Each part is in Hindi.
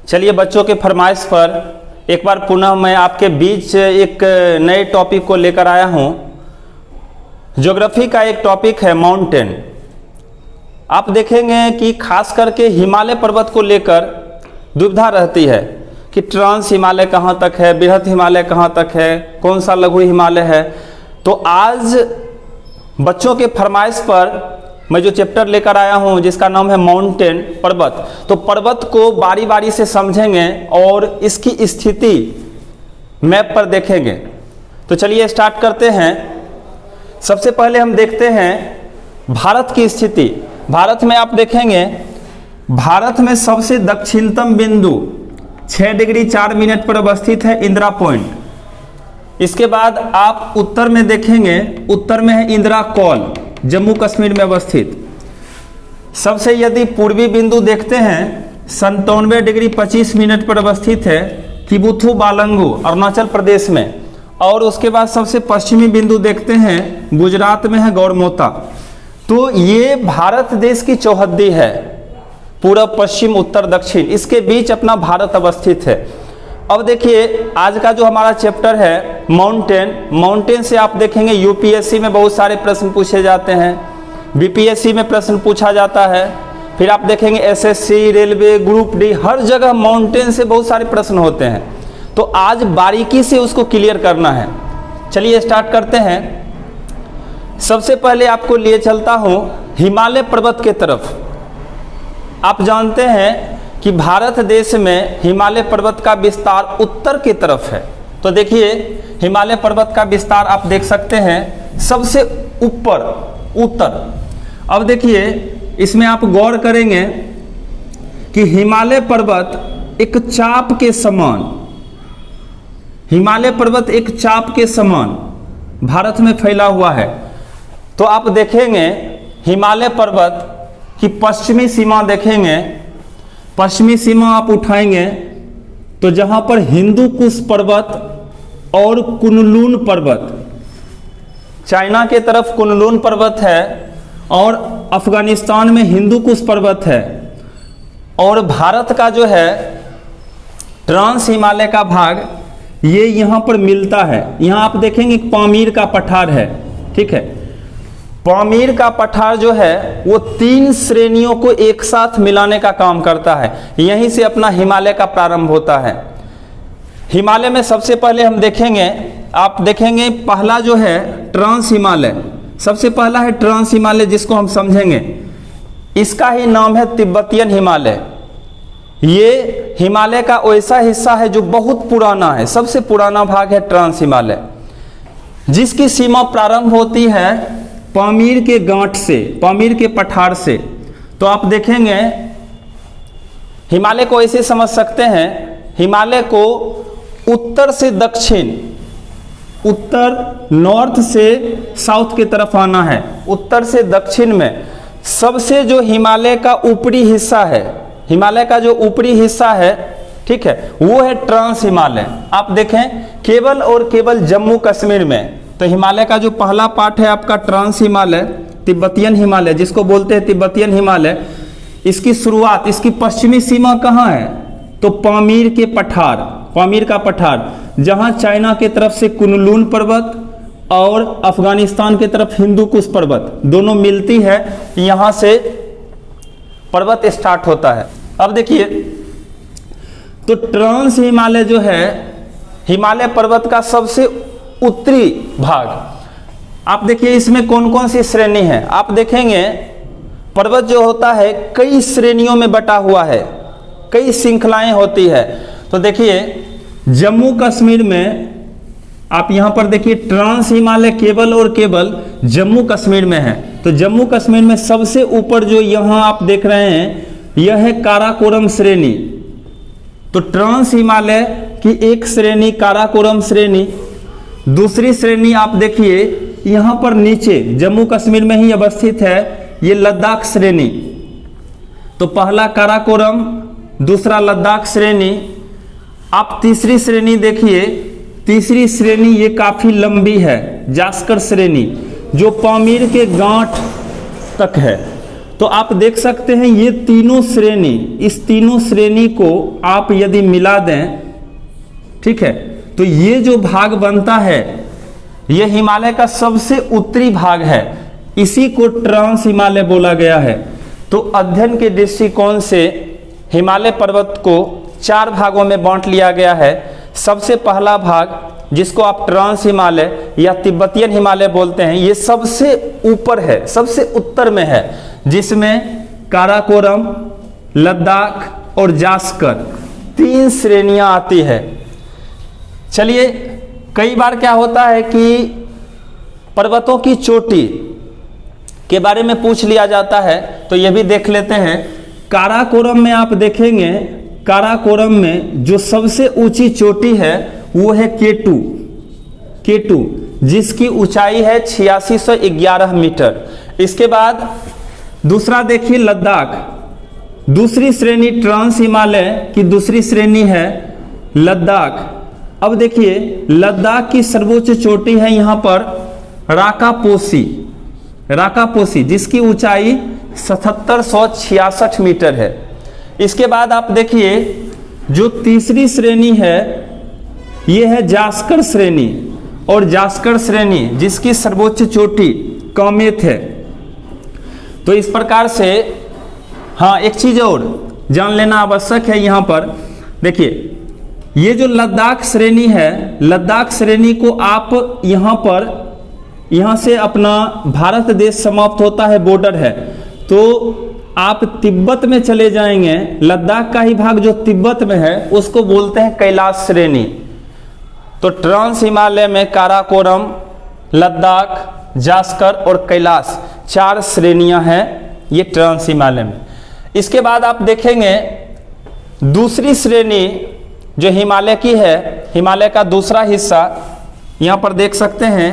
चलिए बच्चों के फरमाइश पर एक बार पुनः मैं आपके बीच एक नए टॉपिक को लेकर आया हूँ। ज्योग्राफी का एक टॉपिक है माउंटेन। आप देखेंगे कि खास करके हिमालय पर्वत को लेकर दुविधा रहती है कि ट्रांस हिमालय कहाँ तक है, बृहद हिमालय कहाँ तक है, कौन सा लघु हिमालय है। तो आज बच्चों के फरमाइश पर मैं जो चैप्टर लेकर आया हूं जिसका नाम है माउंटेन, पर्वत। तो पर्वत को बारी बारी से समझेंगे और इसकी स्थिति मैप पर देखेंगे। तो चलिए स्टार्ट करते हैं। सबसे पहले हम देखते हैं भारत की स्थिति। भारत में आप देखेंगे, भारत में सबसे दक्षिणतम बिंदु 6 डिग्री 4 मिनट पर अवस्थित है इंदिरा पॉइंट। इसके बाद आप उत्तर में देखेंगे, उत्तर में है इंदिरा कॉल, जम्मू कश्मीर में अवस्थित। सबसे यदि पूर्वी बिंदु देखते हैं 97 डिग्री 25 मिनट पर अवस्थित है किबुथु बालंगू, अरुणाचल प्रदेश में। और उसके बाद सबसे पश्चिमी बिंदु देखते हैं गुजरात में है गौरमोता। तो ये भारत देश की चौहद्दी है, पूर्व पश्चिम उत्तर दक्षिण, इसके बीच अपना भारत अवस्थित है। अब देखिए आज का जो हमारा चैप्टर है माउंटेन, माउंटेन से आप देखेंगे यूपीएससी में बहुत सारे प्रश्न पूछे जाते हैं, बीपीएससी में प्रश्न पूछा जाता है, फिर आप देखेंगे एसएससी, रेलवे, ग्रुप डी, हर जगह माउंटेन से बहुत सारे प्रश्न होते हैं। तो आज बारीकी से उसको क्लियर करना है। चलिए स्टार्ट करते हैं। सबसे पहले आपको लिए चलता हूँ हिमालय पर्वत के तरफ। आप जानते हैं कि भारत देश में हिमालय पर्वत का विस्तार उत्तर की तरफ है। तो देखिए हिमालय पर्वत का विस्तार आप देख सकते हैं सबसे ऊपर उत्तर। अब देखिए इसमें आप गौर करेंगे कि हिमालय पर्वत एक चाप के समान, हिमालय पर्वत एक चाप के समान भारत में फैला हुआ है। तो आप देखेंगे हिमालय पर्वत की पश्चिमी सीमा देखेंगे, पश्चिमी सीमा आप उठाएंगे तो जहां पर हिंदू कुश पर्वत और कुनलून पर्वत, चाइना के तरफ कुनलून पर्वत है और अफगानिस्तान में हिंदू कुश पर्वत है। और भारत का जो है ट्रांस हिमालय का भाग ये यहां पर मिलता है। यहां आप देखेंगे पामीर का पठार है, ठीक है। पामीर का पठार जो है वो 3 श्रेणियों को एक साथ मिलाने का काम करता है। यहीं से अपना हिमालय का प्रारंभ होता है। हिमालय में सबसे पहले हम देखेंगे, आप देखेंगे पहला जो है ट्रांस हिमालय, सबसे पहला है ट्रांस हिमालय जिसको हम समझेंगे। इसका ही नाम है तिब्बतियन हिमालय। ये हिमालय का वैसा हिस्सा है जो बहुत पुराना है, सबसे पुराना भाग है ट्रांस हिमालय, जिसकी सीमा प्रारंभ होती है पामीर के गांठ से, पामीर के पठार से। तो आप देखेंगे हिमालय को ऐसे समझ सकते हैं, हिमालय को उत्तर से दक्षिण, उत्तर नॉर्थ से साउथ की तरफ आना है। उत्तर से दक्षिण में सबसे जो हिमालय का ऊपरी हिस्सा है, हिमालय का जो ऊपरी हिस्सा है, ठीक है, वो है ट्रांस हिमालय। आप देखें केवल और केवल जम्मू कश्मीर में। तो हिमालय का जो पहला पार्ट है आपका ट्रांस हिमालय, तिब्बतियन हिमालय जिसको बोलते हैं तिब्बतियन हिमालय, इसकी शुरुआत, इसकी पश्चिमी सीमा कहाँ है? तो पामीर के पठार, पामीर का पठार, जहाँ चाइना के तरफ से कुनलून पर्वत और अफगानिस्तान के तरफ हिंदू कुश पर्वत दोनों मिलती है, यहाँ से पर्वत स्टार्ट होता है। अब देखिए तो ट्रांस हिमालय जो है हिमालय पर्वत का सबसे उत्तरी भाग। आप देखिए इसमें कौन कौन सी श्रेणी है। आप देखेंगे पर्वत जो होता है कई श्रेणियों में बटा हुआ है, कई श्रृंखलाएं होती है। तो देखिए जम्मू कश्मीर में आप यहां पर देखिए ट्रांस हिमालय केवल और केवल जम्मू कश्मीर में है। तो जम्मू कश्मीर में सबसे ऊपर जो यहां आप देख रहे हैं यह है काराकोरम श्रेणी। तो ट्रांस हिमालय की एक श्रेणी काराकोरम श्रेणी। दूसरी श्रेणी आप देखिए यहां पर नीचे जम्मू कश्मीर में ही अवस्थित है, ये लद्दाख श्रेणी। तो पहला काराकोरम, दूसरा लद्दाख श्रेणी। आप तीसरी श्रेणी देखिए, तीसरी श्रेणी ये काफी लंबी है, जास्कर श्रेणी, जो पामीर के गांठ तक है। तो आप देख सकते हैं ये तीनों श्रेणी, इस तीनों श्रेणी को आप यदि मिला दें, ठीक है, तो ये जो भाग बनता है ये हिमालय का सबसे उत्तरी भाग है, इसी को ट्रांस हिमालय बोला गया है। तो अध्ययन के दृष्टिकोण से हिमालय पर्वत को 4 भागों में बांट लिया गया है। सबसे पहला भाग जिसको आप ट्रांस हिमालय या तिब्बतियन हिमालय बोलते हैं, ये सबसे ऊपर है, सबसे उत्तर में है, जिसमें काराकोरम, लद्दाख और जास्कर 3 श्रेणियां आती है। चलिए, कई बार क्या होता है कि पर्वतों की चोटी के बारे में पूछ लिया जाता है, तो ये भी देख लेते हैं। काराकोरम में आप देखेंगे, काराकोरम में जो सबसे ऊंची चोटी है वो है K2, जिसकी ऊंचाई है 8611 मीटर। इसके बाद दूसरा देखिए लद्दाख, दूसरी श्रेणी ट्रांस हिमालय की दूसरी श्रेणी है लद्दाख। अब देखिए लद्दाख की सर्वोच्च चोटी है यहाँ पर राकापोसी, जिसकी ऊंचाई 7766 मीटर है। इसके बाद आप देखिए जो तीसरी श्रेणी है ये है जास्कर श्रेणी, और जास्कर श्रेणी जिसकी सर्वोच्च चोटी कामेत है। तो इस प्रकार से, हाँ, एक चीज और जान लेना आवश्यक है यहाँ पर। देखिए ये जो लद्दाख श्रेणी है, लद्दाख श्रेणी को आप यहाँ पर, यहाँ से अपना भारत देश समाप्त होता है, बॉर्डर है, तो आप तिब्बत में चले जाएंगे, लद्दाख का ही भाग जो तिब्बत में है उसको बोलते हैं कैलाश श्रेणी। तो ट्रांस हिमालय में काराकोरम, लद्दाख, जास्कर और कैलाश 4 श्रेणियां हैं ये ट्रांस हिमालय में। इसके बाद आप देखेंगे दूसरी श्रेणी जो हिमालय की है, हिमालय का दूसरा हिस्सा यहाँ पर देख सकते हैं,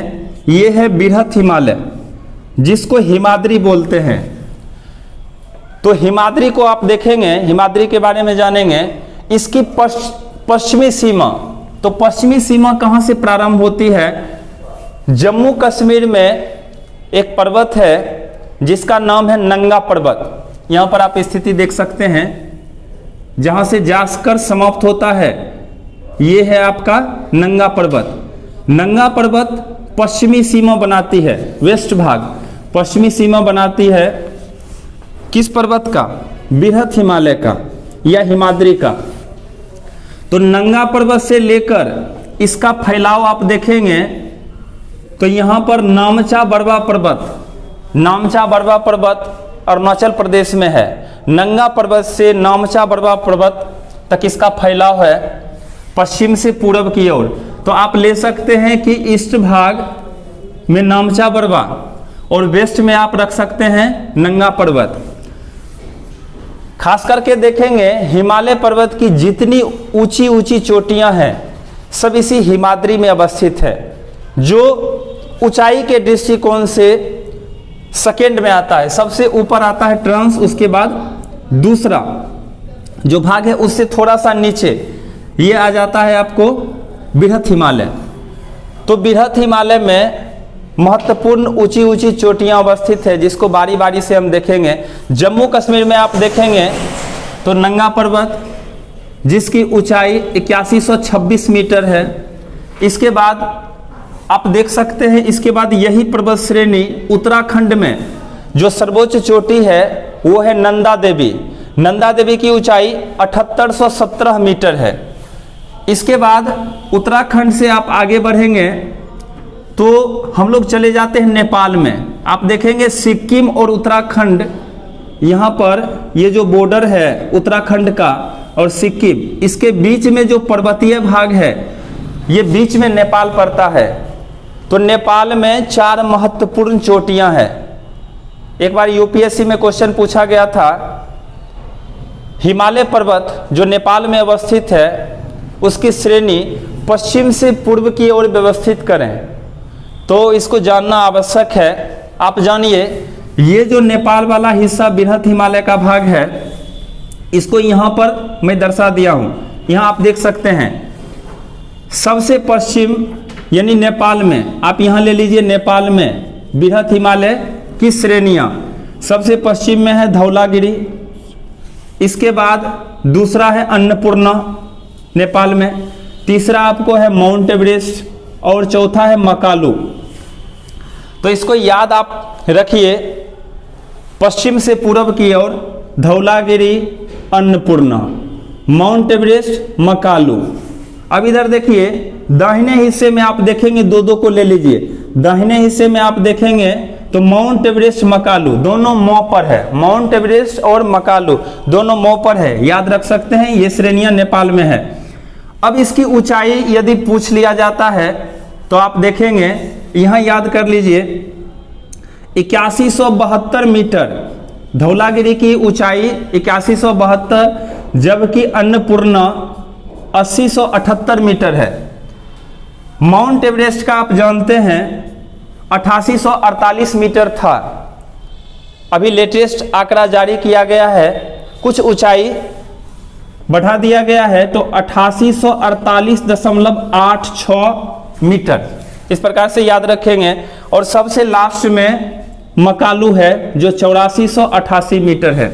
ये है बृहत हिमालय, जिसको हिमाद्री बोलते हैं। तो हिमाद्री को आप देखेंगे, हिमाद्री के बारे में जानेंगे। इसकी पश्चिमी सीमा, तो पश्चिमी सीमा कहाँ से प्रारंभ होती है? जम्मू कश्मीर में एक पर्वत है जिसका नाम है नंगा पर्वत। यहाँ पर आप स्थिति देख सकते हैं, जहाँ से जास्कर समाप्त होता है, ये है आपका नंगा पर्वत। नंगा पर्वत पश्चिमी सीमा बनाती है, वेस्ट भाग पश्चिमी सीमा बनाती है किस पर्वत का? बृहत हिमालय का या हिमाद्री का। तो नंगा पर्वत से लेकर इसका फैलाव आप देखेंगे तो यहाँ पर नामचा बरवा पर्वत अरुणाचल प्रदेश में है। नंगा पर्वत से नामचा बरवा पर्वत तक इसका फैलाव है, पश्चिम से पूर्व की ओर। तो आप ले सकते हैं कि ईस्ट भाग में नामचा बरवा और वेस्ट में आप रख सकते हैं नंगा पर्वत। खास करके देखेंगे हिमालय पर्वत की जितनी ऊंची ऊंची चोटियां हैं सब इसी हिमाद्री में अवस्थित है, जो ऊंचाई के दृष्टिकोण से सेकेंड में आता है। सबसे ऊपर आता है ट्रांस, उसके बाद दूसरा जो भाग है उससे थोड़ा सा नीचे ये आ जाता है आपको बृहत हिमालय। तो बृहत हिमालय में महत्वपूर्ण ऊंची ऊंची चोटियां अवस्थित है, जिसको बारी बारी से हम देखेंगे। जम्मू कश्मीर में आप देखेंगे तो नंगा पर्वत जिसकी ऊंचाई 8126 मीटर है। इसके बाद आप देख सकते हैं, इसके बाद यही पर्वत श्रेणी उत्तराखंड में जो सर्वोच्च चोटी है वो है नंदा देवी। नंदा देवी की ऊंचाई 7817 मीटर है। इसके बाद उत्तराखंड से आप आगे बढ़ेंगे तो हम लोग चले जाते हैं नेपाल में। आप देखेंगे सिक्किम और उत्तराखंड, यहाँ पर ये जो बॉर्डर है उत्तराखंड का और सिक्किम, इसके बीच में जो पर्वतीय भाग है ये बीच में नेपाल पड़ता है। तो नेपाल में 4 महत्वपूर्ण चोटियां हैं। एक बार यूपीएससी में क्वेश्चन पूछा गया था, हिमालय पर्वत जो नेपाल में अवस्थित है उसकी श्रेणी पश्चिम से पूर्व की ओर व्यवस्थित करें। तो इसको जानना आवश्यक है। आप जानिए, ये जो नेपाल वाला हिस्सा बृहत हिमालय का भाग है, इसको यहाँ पर मैं दर्शा दिया हूँ। यहाँ आप देख सकते हैं सबसे पश्चिम यानी नेपाल में, आप यहाँ ले लीजिए नेपाल में बृहत हिमालय की श्रेणियाँ। सबसे पश्चिम में है धौलागिरी, इसके बाद दूसरा है अन्नपूर्णा नेपाल में, तीसरा आपको है माउंट एवरेस्ट और चौथा है मकालू। तो इसको याद आप रखिए, पश्चिम से पूर्व की ओर धौलागिरी, अन्नपूर्णा, माउंट एवरेस्ट, मकालू। अब इधर देखिए दाहिने हिस्से में आप देखेंगे, दो को ले लीजिए, दाहिने हिस्से में आप देखेंगे तो माउंट एवरेस्ट, मकालू दोनों मौ पर है, माउंट एवरेस्ट और मकालू दोनों मौ पर है, याद रख सकते हैं, ये श्रेणियां नेपाल में है। अब इसकी ऊंचाई यदि पूछ लिया जाता है तो आप देखेंगे, यहां याद कर लीजिए 8172 मीटर धौलागिरी की ऊंचाई 8172, जबकि अन्नपूर्णा 8078 मीटर है। माउंट एवरेस्ट का आप जानते हैं 8848 मीटर था, अभी लेटेस्ट आंकड़ा जारी किया गया है, कुछ ऊंचाई बढ़ा दिया गया है तो 8848.86 मीटर, इस प्रकार से याद रखेंगे। और सबसे लास्ट में मकालू है जो 8488 मीटर है।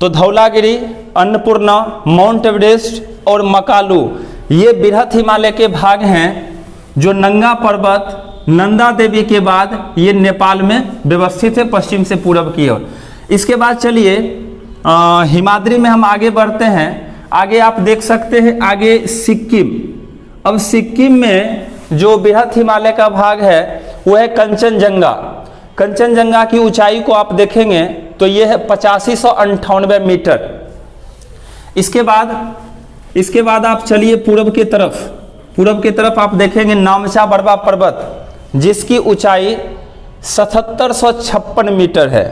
तो धौलागिरी, अन्नपूर्णा, माउंट एवरेस्ट और मकालू ये बृहत हिमालय के भाग हैं जो नंगा पर्वत, नंदा देवी के बाद ये नेपाल में व्यवस्थित है पश्चिम से पूर्व की ओर। इसके बाद चलिए हिमाद्री में हम आगे बढ़ते हैं। आगे आप देख सकते हैं, आगे सिक्किम। अब सिक्किम में जो बृहत हिमालय का भाग है वो है कंचनजंगा। कंचनजंगा की ऊंचाई को आप देखेंगे तो ये है 8598 मीटर। इसके बाद आप चलिए पूर्व की तरफ आप देखेंगे नामचा बरवा पर्वत, जिसकी ऊंचाई 7756 मीटर है।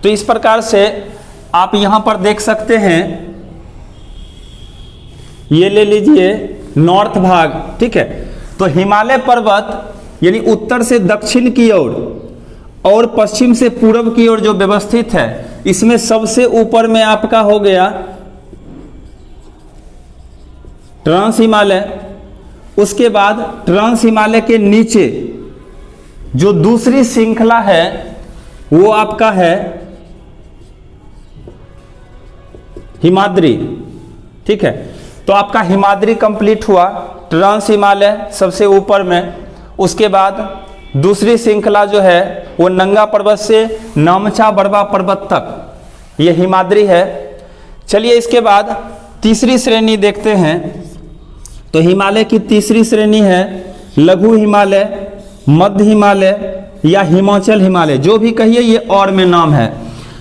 तो इस प्रकार से आप यहां पर देख सकते हैं, ये ले लीजिए नॉर्थ भाग, ठीक है। तो हिमालय पर्वत यानी उत्तर से दक्षिण की ओर और पश्चिम से पूर्व की ओर जो व्यवस्थित है, इसमें सबसे ऊपर में आपका हो गया ट्रांस हिमालय। उसके बाद ट्रांस हिमालय के नीचे जो दूसरी श्रृंखला है वो आपका है हिमाद्री, ठीक है। तो आपका हिमाद्री कंप्लीट हुआ, ट्रांस हिमालय सबसे ऊपर में। उसके बाद दूसरी श्रृंखला जो है वो नंगा पर्वत से नामचा बरवा पर्वत तक, ये हिमाद्री है। चलिए इसके बाद तीसरी श्रेणी देखते हैं। तो हिमालय की तीसरी श्रेणी है लघु हिमालय, मध्य हिमालय या हिमाचल हिमालय, जो भी कहिए ये और में नाम है।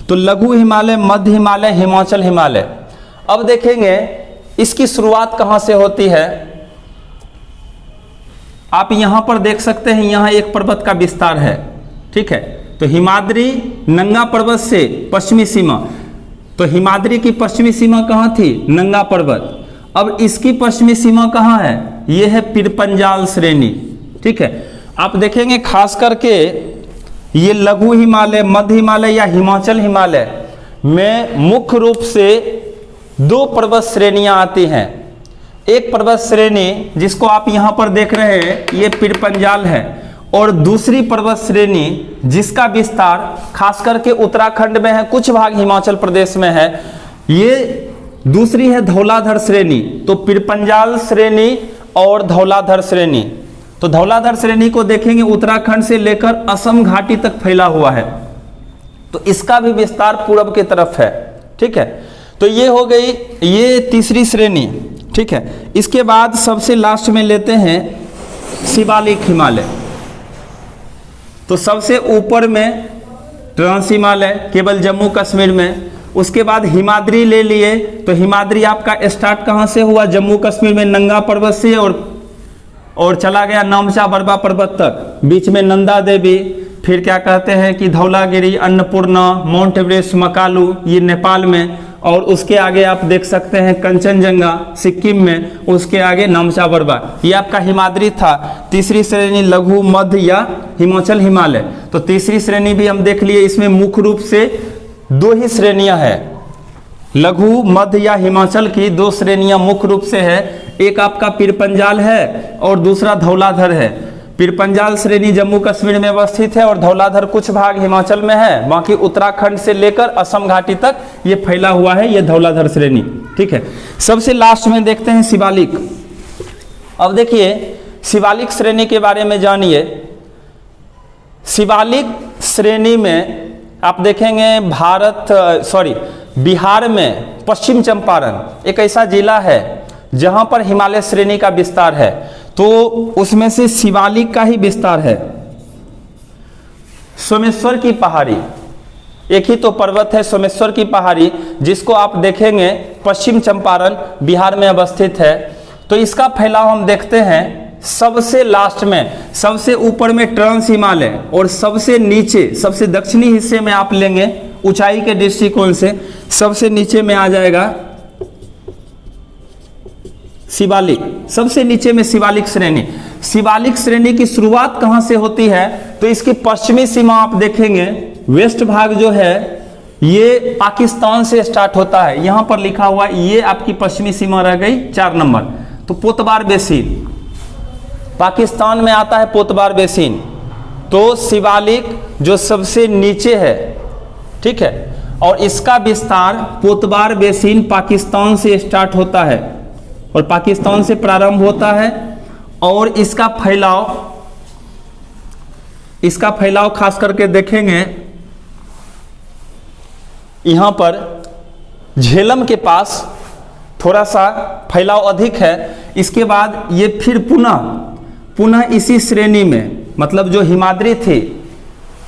तो लघु हिमालय, मध्य हिमालय, हिमाचल हिमालय। अब देखेंगे इसकी शुरुआत कहाँ से होती है। आप यहां पर देख सकते हैं, यहां एक पर्वत का विस्तार है, ठीक है। तो हिमाद्री नंगा पर्वत से पश्चिमी सीमा, तो हिमाद्री की पश्चिमी सीमा कहाँ थी, नंगा पर्वत। अब इसकी पश्चिमी सीमा कहाँ है, यह है पीरपंजाल श्रेणी, ठीक है। आप देखेंगे खास करके ये लघु हिमालय, मध्य हिमालय या हिमाचल हिमालय में मुख्य रूप से दो पर्वत श्रेणियां आती हैं। एक पर्वत श्रेणी जिसको आप यहां पर देख रहे हैं ये पीरपंजाल है, और दूसरी पर्वत श्रेणी जिसका विस्तार खास करके उत्तराखंड में है, कुछ भाग हिमाचल प्रदेश में है, ये दूसरी है धौलाधर श्रेणी। तो पीरपंजाल श्रेणी और धौलाधर श्रेणी, तो धौलाधर श्रेणी को देखेंगे उत्तराखंड से लेकर असम घाटी तक फैला हुआ है, तो इसका भी विस्तार पूर्व की तरफ है, ठीक है। तो ये हो गई ये तीसरी श्रेणी, ठीक है। इसके बाद सबसे लास्ट में लेते हैं शिवालिक हिमालय। तो सबसे ऊपर में ट्रांस हिमालय केवल जम्मू कश्मीर में। उसके बाद हिमाद्री ले लिए, तो हिमाद्री आपका स्टार्ट कहाँ से हुआ, जम्मू कश्मीर में नंगा पर्वत से और चला गया नामचा बरवा पर्वत तक, बीच में नंदा देवी, फिर क्या कहते हैं कि धौलागिरी, अन्नपूर्णा, माउंट एवरेस्ट, मकालू ये नेपाल में, और उसके आगे आप देख सकते हैं कंचनजंगा सिक्किम में, उसके आगे नामचा बरवा, ये आपका हिमाद्री था। तीसरी श्रेणी लघु, मध्य या हिमाचल हिमालय। तो तीसरी श्रेणी भी हम देख लिए, इसमें मुख्य रूप से दो ही श्रेणियां हैं, लघु, मध्य या हिमाचल की दो श्रेणियां मुख्य रूप से है। एक आपका पीरपंजाल है और दूसरा धौलाधर है। पीरपंजाल श्रेणी जम्मू कश्मीर में अवस्थित है और धौलाधर कुछ भाग हिमाचल में है, बाकी उत्तराखंड से लेकर असम घाटी तक ये फैला हुआ है, ये धौलाधर श्रेणी। ठीक है, सबसे लास्ट में देखते हैं शिवालिक। अब देखिए शिवालिक श्रेणी के बारे में जानिए। शिवालिक श्रेणी में आप देखेंगे बिहार में पश्चिम चंपारण एक ऐसा जिला है जहां पर हिमालय श्रेणी का विस्तार है, तो उसमें से शिवालिक का ही विस्तार है। सोमेश्वर की पहाड़ी, एक ही तो पर्वत है सोमेश्वर की पहाड़ी, जिसको आप देखेंगे पश्चिम चंपारण बिहार में अवस्थित है। तो इसका फैलाव हम देखते हैं सबसे लास्ट में, सबसे ऊपर में ट्रांस हिमालय और सबसे नीचे सबसे दक्षिणी हिस्से में आप लेंगे ऊंचाई के दृष्टिकोण से, सबसे नीचे में आ जाएगा शिवालिक, सबसे नीचे में शिवालिक श्रेणी। शिवालिक श्रेणी की शुरुआत कहां से होती है, तो इसकी पश्चिमी सीमा आप देखेंगे, वेस्ट भाग जो है ये पाकिस्तान से स्टार्ट होता है, यहां पर लिखा हुआ ये आपकी पश्चिमी सीमा रह गई 4 नंबर। तो पोतबार बेसिन पाकिस्तान में आता है, पोतबार बेसिन। तो शिवालिक जो सबसे नीचे है, ठीक है, और इसका विस्तार पोतबार बेसिन पाकिस्तान से स्टार्ट होता है और पाकिस्तान से प्रारंभ होता है, और इसका फैलाव खास करके देखेंगे यहां पर झेलम के पास थोड़ा सा फैलाव अधिक है। इसके बाद ये फिर पुनः इसी श्रेणी में, मतलब जो हिमाद्री थी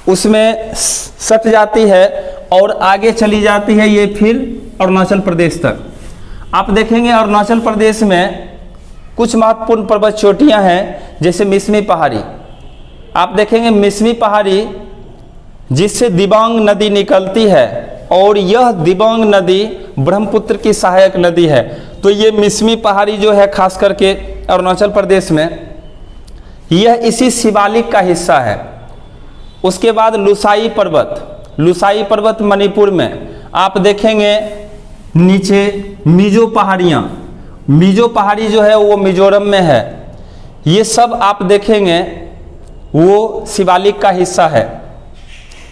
उसमें सट जाती है और आगे चली जाती है, ये फिर अरुणाचल प्रदेश तक। आप देखेंगे अरुणाचल प्रदेश में कुछ महत्वपूर्ण पर्वत चोटियां हैं, जैसे मिसमी पहाड़ी। आप देखेंगे मिसमी पहाड़ी जिससे दिबांग नदी निकलती है, और यह दिबांग नदी ब्रह्मपुत्र की सहायक नदी है। तो ये मिसमी पहाड़ी जो है खास करके अरुणाचल प्रदेश में, यह इसी शिवालिक का हिस्सा है। उसके बाद लुसाई पर्वत मणिपुर में। आप देखेंगे नीचे मिजो पहाड़ी जो है वो मिजोरम में है। ये सब आप देखेंगे वो शिवालिक का हिस्सा है।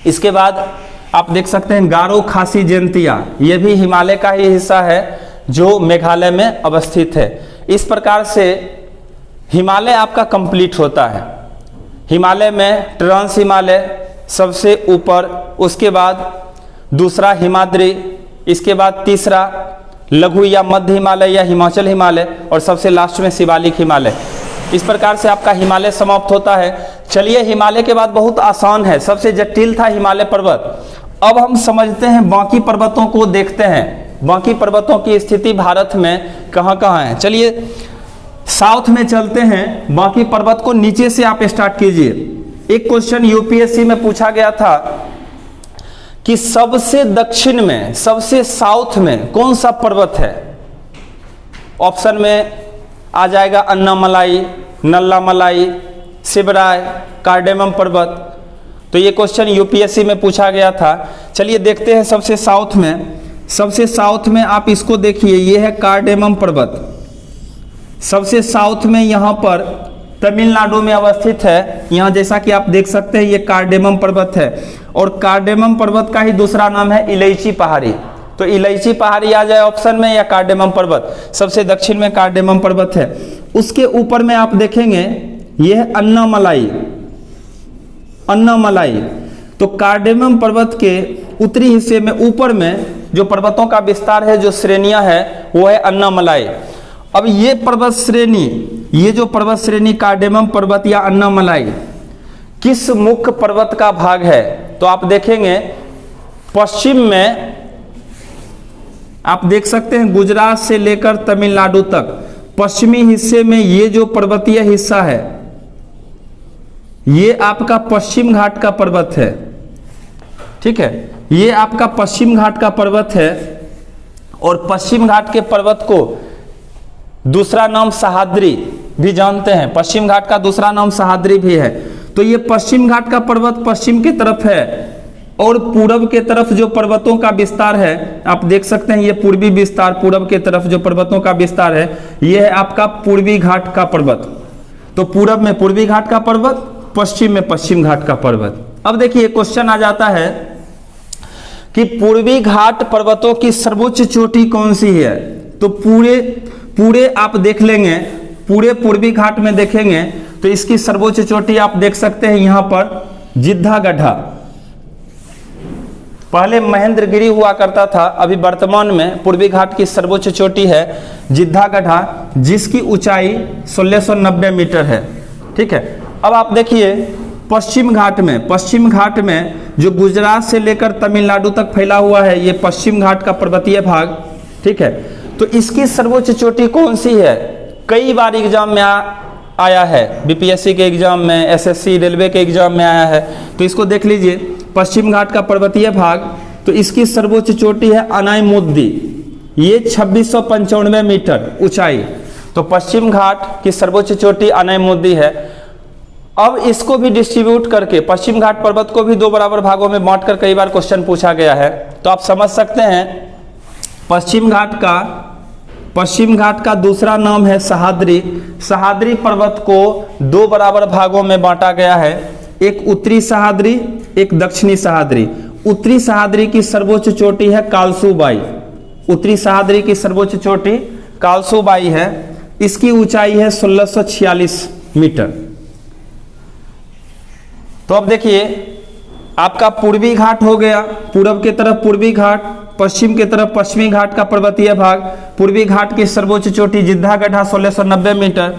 इसके बाद आप देख सकते हैं गारो खासी जयंतिया, ये भी हिमालय का ही हिस्सा है जो मेघालय में अवस्थित है। इस प्रकार से हिमालय आपका कंप्लीट होता है। हिमालय में ट्रांस हिमालय सबसे ऊपर, उसके बाद दूसरा हिमाद्री, इसके बाद तीसरा लघु या मध्य हिमालय या हिमाचल हिमालय, और सबसे लास्ट में शिवालिक हिमालय। इस प्रकार से आपका हिमालय समाप्त होता है। चलिए हिमालय के बाद बहुत आसान है, सबसे जटिल था हिमालय पर्वत। अब हम समझते हैं बाकी पर्वतों को, देखते हैं बाकी पर्वतों की स्थिति भारत में कहाँ कहाँ है। चलिए साउथ में चलते हैं, बाकी पर्वत को नीचे से आप स्टार्ट कीजिए। एक क्वेश्चन यूपीएससी में पूछा गया था कि सबसे दक्षिण में, सबसे साउथ में कौन सा पर्वत है। ऑप्शन में आ जाएगा अन्नामलाई, नल्लामलाई, शिवराय, कार्डेमम पर्वत। तो ये क्वेश्चन यूपीएससी में पूछा गया था। चलिए देखते हैं सबसे साउथ में आप इसको देखिए, ये है कार्डेमम पर्वत। सबसे साउथ में यहाँ पर तमिलनाडु में अवस्थित है। यहाँ जैसा कि आप देख सकते हैं ये कार्डेमम पर्वत है, और कार्डेमम पर्वत का ही दूसरा नाम है इलायची पहाड़ी। तो इलायची पहाड़ी आ जाए ऑप्शन में, या कार्डेमम पर्वत। सबसे दक्षिण में कार्डेमम पर्वत है। उसके ऊपर में आप देखेंगे ये है अन्नामलाई। तो कार्डेमम पर्वत के उत्तरी हिस्से में ऊपर में जो पर्वतों का विस्तार है, जो श्रेणियां है, वो है अन्नामलाई। अब ये पर्वत श्रेणी, ये जो पर्वत श्रेणी कार्डेमम पर्वत या अन्नामलाई किस मुख्य पर्वत का भाग है, तो आप देखेंगे पश्चिम में आप देख सकते हैं गुजरात से लेकर तमिलनाडु तक पश्चिमी हिस्से में ये जो पर्वतीय हिस्सा है, ये आपका पश्चिम घाट का पर्वत है। ठीक है, ये आपका पश्चिम घाट का पर्वत है, और पश्चिम घाट के पर्वत को दूसरा नाम सहाद्री भी जानते हैं। पश्चिम घाट का दूसरा नाम सहाद्री भी है। तो ये पश्चिम घाट का पर्वत पश्चिम की तरफ है, और पूरब के तरफ जो पर्वतों का विस्तार है, आप देख सकते हैं ये पूर्वी विस्तार, पूरब के तरफ जो पर्वतों का विस्तार है, ये है आपका पूर्वी घाट का पर्वत। तो पूरब में पूर्वी घाट का पर्वत, पश्चिम में पश्चिम घाट का पर्वत। अब देखिए क्वेश्चन आ जाता है कि पूर्वी घाट पर्वतों की सर्वोच्च चोटी कौन सी है। तो पूरे आप देख लेंगे, पूरे पूर्वी घाट में देखेंगे तो इसकी सर्वोच्च चोटी आप देख सकते हैं यहां पर जिद्धा गढ़ा। पहले महेंद्रगिरी हुआ करता था, अभी वर्तमान में पूर्वी घाट की सर्वोच्च चोटी है जिद्धा गढ़ा, जिसकी ऊंचाई 1690 मीटर है। ठीक है, अब आप देखिए पश्चिम घाट में जो गुजरात से लेकर तमिलनाडु तक फैला हुआ है, ये पश्चिम घाट का पर्वतीय भाग। ठीक है, तो इसकी सर्वोच्च चोटी कौन सी है, कई बार एग्जाम में आया है, बीपीएससी के एग्जाम में, एसएससी रेलवे के एग्जाम में आया है। तो इसको देख लीजिए, पश्चिम घाट का पर्वतीय भाग, तो इसकी सर्वोच्च चोटी है अनाईमुद्दी, ये 2695 मीटर ऊंचाई। तो पश्चिम घाट की सर्वोच्च चोटी अनाईमुद्दी है। अब इसको भी डिस्ट्रीब्यूट करके पश्चिम घाट पर्वत को भी दो बराबर भागों में बांटकर कई बार क्वेश्चन पूछा गया है। तो आप समझ सकते हैं पश्चिम घाट का दूसरा नाम है सहाद्री। सहाद्री पर्वत को दो बराबर भागों में बांटा गया है, एक उत्तरी सहाद्री, एक दक्षिणी सहाद्री। उत्तरी सहाद्री की सर्वोच्च चोटी है कालसूबाई, उत्तरी सहाद्री की सर्वोच्च चोटी कालसूबाई है, इसकी ऊंचाई है 1646 मीटर। तो अब देखिए आपका पूर्वी घाट हो गया, पूरब के तरफ पूर्वी घाट, पश्चिम के तरफ पश्चिमी घाट का पर्वतीय भाग। पूर्वी घाट की सर्वोच्च चोटी जिद्धा गढ़ा 1690 मीटर,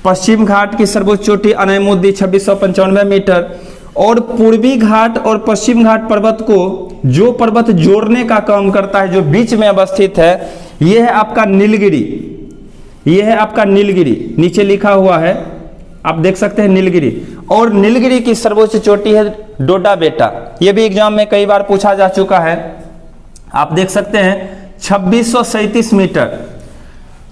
पश्चिम घाट की सर्वोच्च चोटी अनाईमुद्दी 2695 मीटर। और पूर्वी घाट और पश्चिम घाट पर्वत को जो पर्वत जोड़ने का काम करता है, जो बीच में अवस्थित है, यह है आपका नीलगिरी। यह है आपका नीलगिरी, नीचे लिखा हुआ है, आप देख सकते हैं नीलगिरी। और नीलगिरी की सर्वोच्च चोटी है डोडा बेटा, यह भी एग्जाम में कई बार पूछा जा चुका है, आप देख सकते हैं 2637 मीटर।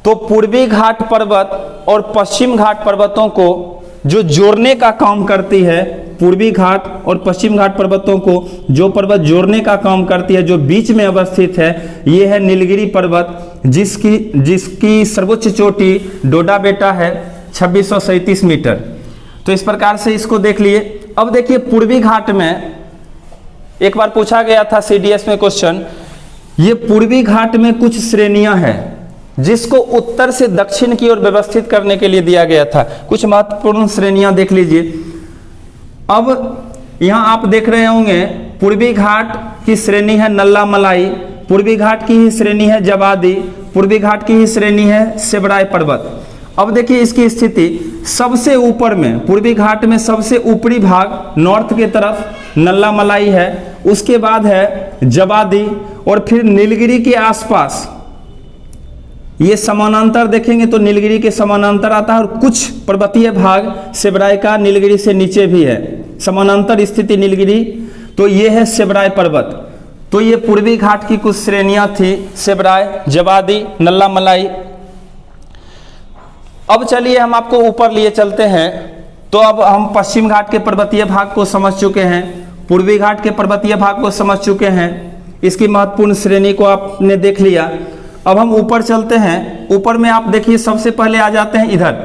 तो पूर्वी घाट पर्वत और पश्चिम घाट पर्वतों को जो जोड़ने का काम करती है, पूर्वी घाट और पश्चिम घाट पर्वतों को जो पर्वत जोड़ने का काम करती है, जो बीच में अवस्थित है, यह है नीलगिरी पर्वत, जिसकी सर्वोच्च चोटी डोडा बेटा है 2637 मीटर। तो इस प्रकार से इसको देख लिए। अब देखिए पूर्वी घाट में एक बार पूछा गया था सीडीएस में क्वेश्चन, ये पूर्वी घाट में कुछ श्रेणियां हैं जिसको उत्तर से दक्षिण की ओर व्यवस्थित करने के लिए दिया गया था। कुछ महत्वपूर्ण श्रेणियां देख लीजिए। अब यहां आप देख रहे होंगे पूर्वी घाट की श्रेणी है नल्ला मलाई, पूर्वी घाट की ही श्रेणी है जवादी, पूर्वी घाट की ही श्रेणी है सेबराय पर्वत। अब देखिए इसकी स्थिति सबसे ऊपर में, पूर्वी घाट में सबसे ऊपरी भाग नॉर्थ के तरफ नल्ला मलाई है, उसके बाद है जवादी, और फिर नीलगिरी के आसपास ये समानांतर देखेंगे तो नीलगिरी के समानांतर आता है, और कुछ पर्वतीय भाग सेबराय का नीलगिरी से नीचे भी है, समानांतर स्थिति नीलगिरी। तो ये है सेबराय पर्वत। तो ये पूर्वी घाट की कुछ श्रेणियां थी, सेबराय, जवादी, नल्ला मलाई। अब चलिए हम आपको ऊपर लिए चलते हैं। तो अब हम पश्चिम घाट के पर्वतीय भाग को समझ चुके हैं, पूर्वी घाट के पर्वतीय भाग को समझ चुके हैं, इसकी महत्वपूर्ण श्रेणी को आपने देख लिया। अब हम ऊपर चलते हैं। ऊपर में आप देखिए सबसे पहले आ जाते हैं इधर,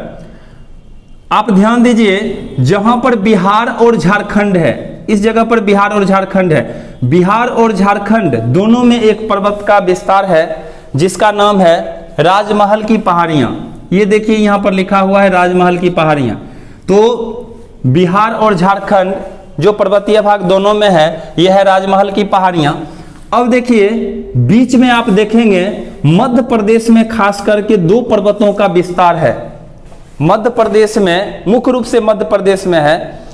आप ध्यान दीजिए जहां पर बिहार और झारखंड है, इस जगह पर बिहार और झारखंड है। बिहार और झारखंड दोनों में एक पर्वत का विस्तार है जिसका नाम है राजमहल की पहाड़ियां। ये देखिए यहां पर लिखा हुआ है राजमहल की पहाड़ियां। तो बिहार और झारखंड जो पर्वतीय भाग दोनों में है, यह है राजमहल की पहाड़ियां। अब देखिए बीच में आप देखेंगे मध्य प्रदेश में खास करके दो पर्वतों का विस्तार है। मध्य प्रदेश में, मुख्य रूप से मध्य प्रदेश में है,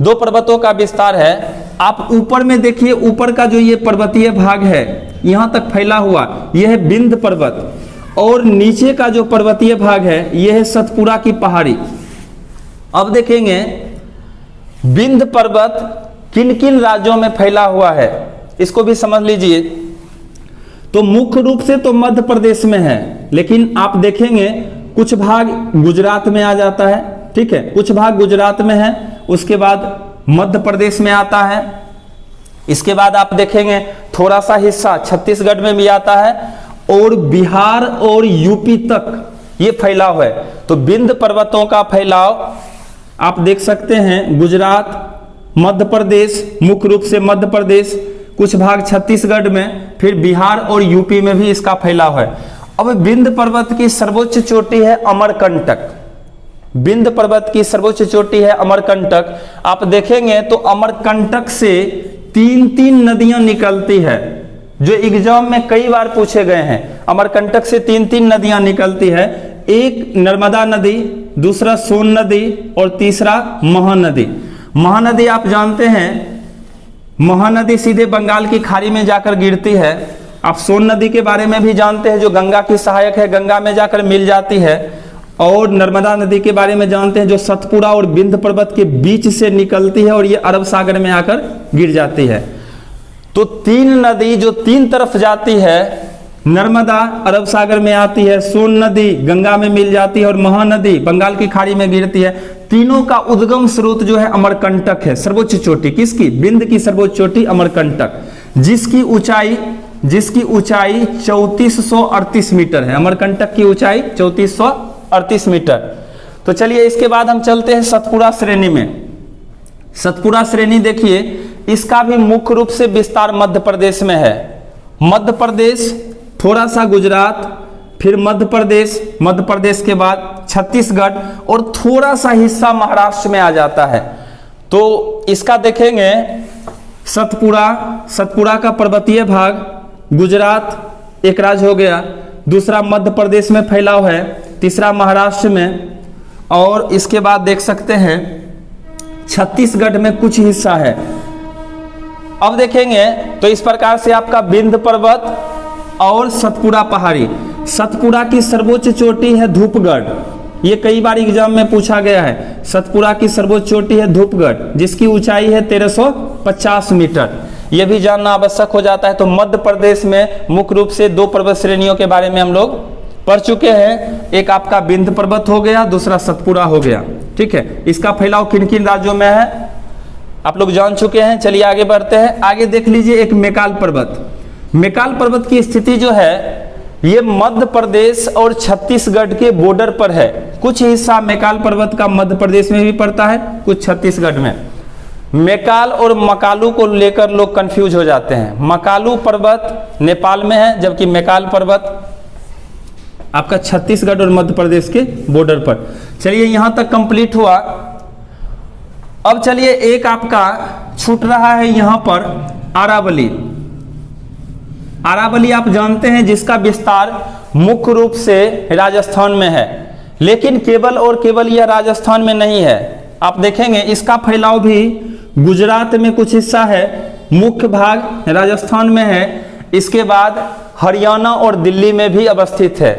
दो पर्वतों का विस्तार है। आप ऊपर में देखिए, ऊपर का जो ये पर्वतीय भाग है यहां तक फैला हुआ, यह है विंध्य पर्वत, और नीचे का जो पर्वतीय भाग है यह है सतपुरा की पहाड़ी। अब देखेंगे विंध्य पर्वत किन किन राज्यों में फैला हुआ है, इसको भी समझ लीजिए। तो मुख्य रूप से तो मध्य प्रदेश में है, लेकिन आप देखेंगे कुछ भाग गुजरात में आ जाता है, ठीक है, कुछ भाग गुजरात में है, उसके बाद मध्य प्रदेश में आता है, इसके बाद आप देखेंगे थोड़ा सा हिस्सा छत्तीसगढ़ में भी आता है, और बिहार और यूपी तक ये फैलाव है। तो विंध्य पर्वतों का फैलाव आप देख सकते हैं गुजरात, मध्य प्रदेश, मुख्य रूप से मध्य प्रदेश, कुछ भाग छत्तीसगढ़ में, फिर बिहार और यूपी में भी इसका फैलाव है। अब विंध्य पर्वत की सर्वोच्च चोटी है अमरकंटक। विंध्य पर्वत की सर्वोच्च चोटी है अमरकंटक। आप देखेंगे तो अमरकंटक से तीन तीन नदियां निकलती है, जो एग्जाम में कई बार पूछे गए हैं। अमरकंटक से तीन तीन नदियां निकलती है, एक नर्मदा नदी, दूसरा सोन नदी और तीसरा महानदी। महानदी आप जानते हैं, महानदी सीधे बंगाल की खाड़ी में जाकर गिरती है। आप सोन नदी के बारे में भी जानते हैं, जो गंगा की सहायक है, गंगा में जाकर मिल जाती है। और नर्मदा नदी के बारे में जानते हैं, जो सतपुड़ा और विंध्य पर्वत के बीच से निकलती है और ये अरब सागर में आकर गिर जाती है। तो तीन नदी जो तीन तरफ जाती है, नर्मदा अरब सागर में आती है, सोन नदी गंगा में मिल जाती है और महानदी बंगाल की खाड़ी में गिरती है। तीनों का उद्गम स्रोत जो है अमरकंटक है। सर्वोच्च चोटी किसकी? विंध्य की सर्वोच्च चोटी अमरकंटक, जिसकी ऊंचाई 3438 मीटर है। अमरकंटक की ऊंचाई 3438 मीटर। तो चलिए इसके बाद हम चलते हैं सतपुड़ा श्रेणी में। सतपुड़ा श्रेणी देखिए, इसका भी मुख्य रूप से विस्तार मध्य प्रदेश में है। मध्य प्रदेश, थोड़ा सा गुजरात, फिर मध्य प्रदेश के बाद छत्तीसगढ़ और थोड़ा सा हिस्सा महाराष्ट्र में आ जाता है। तो इसका देखेंगे सतपुड़ा का पर्वतीय भाग गुजरात एक राज्य हो गया, दूसरा मध्य प्रदेश में फैलाव है, तीसरा महाराष्ट्र में, और इसके बाद देख सकते हैं छत्तीसगढ़ में कुछ हिस्सा है। अब देखेंगे तो इस प्रकार से आपका विंध्य पर्वत और सतपुड़ा पहाड़ी। सतपुड़ा की सर्वोच्च चोटी है धूपगढ़, ये कई बार एग्जाम में पूछा गया है। सतपुड़ा की सर्वोच्च चोटी है धूपगढ़, जिसकी ऊंचाई है 1350 मीटर। यह भी जानना आवश्यक हो जाता है। तो मध्य प्रदेश में मुख्य रूप से दो पर्वत श्रेणियों के बारे में हम लोग पढ़ चुके हैं। एक आपका विंध्य पर्वत हो गया, दूसरा सतपुड़ा हो गया। ठीक है, इसका फैलाव किन किन राज्यों में है आप लोग जान चुके हैं। चलिए आगे बढ़ते हैं। आगे देख लीजिए एक मैकाल पर्वत। मैकाल पर्वत की स्थिति जो है ये मध्य प्रदेश और छत्तीसगढ़ के बॉर्डर पर है। कुछ हिस्सा मैकाल पर्वत का मध्य प्रदेश में भी पड़ता है, कुछ छत्तीसगढ़ में। मैकाल और मकालू को लेकर लोग कंफ्यूज हो जाते हैं। मकालू पर्वत नेपाल में है, जबकि मैकाल पर्वत आपका छत्तीसगढ़ और मध्य प्रदेश के बॉर्डर पर। चलिए यहां तक कंप्लीट हुआ। अब चलिए एक आपका छूट रहा है यहां पर अरावली। अरावली आप जानते हैं जिसका विस्तार मुख्य रूप से राजस्थान में है, लेकिन केवल और केवल यह राजस्थान में नहीं है। आप देखेंगे इसका फैलाव भी गुजरात में कुछ हिस्सा है, मुख्य भाग राजस्थान में है, इसके बाद हरियाणा और दिल्ली में भी अवस्थित है।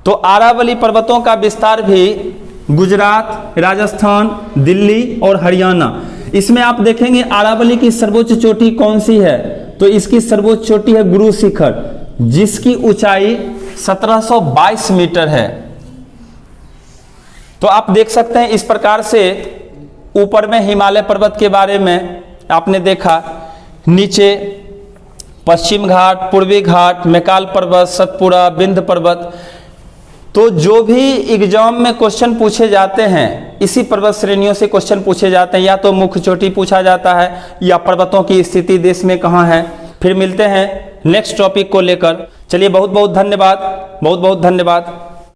तो अरावली पर्वतों का विस्तार भी गुजरात, राजस्थान, दिल्ली और हरियाणा। इसमें आप देखेंगे अरावली की सर्वोच्च चोटी कौन सी है? तो इसकी सर्वोच्च चोटी है गुरु शिखर, जिसकी ऊंचाई 1722 मीटर है। तो आप देख सकते हैं इस प्रकार से ऊपर में हिमालय पर्वत के बारे में आपने देखा, नीचे पश्चिम घाट, पूर्वी घाट, मैकाल पर्वत, सतपुड़ा, विंध्य पर्वत। तो जो भी एग्जाम में क्वेश्चन पूछे जाते हैं, इसी पर्वत श्रेणियों से क्वेश्चन पूछे जाते हैं। या तो मुख्य चोटी पूछा जाता है या पर्वतों की स्थिति देश में कहाँ है। फिर मिलते हैं नेक्स्ट टॉपिक को लेकर। चलिए बहुत बहुत धन्यवाद, बहुत बहुत धन्यवाद।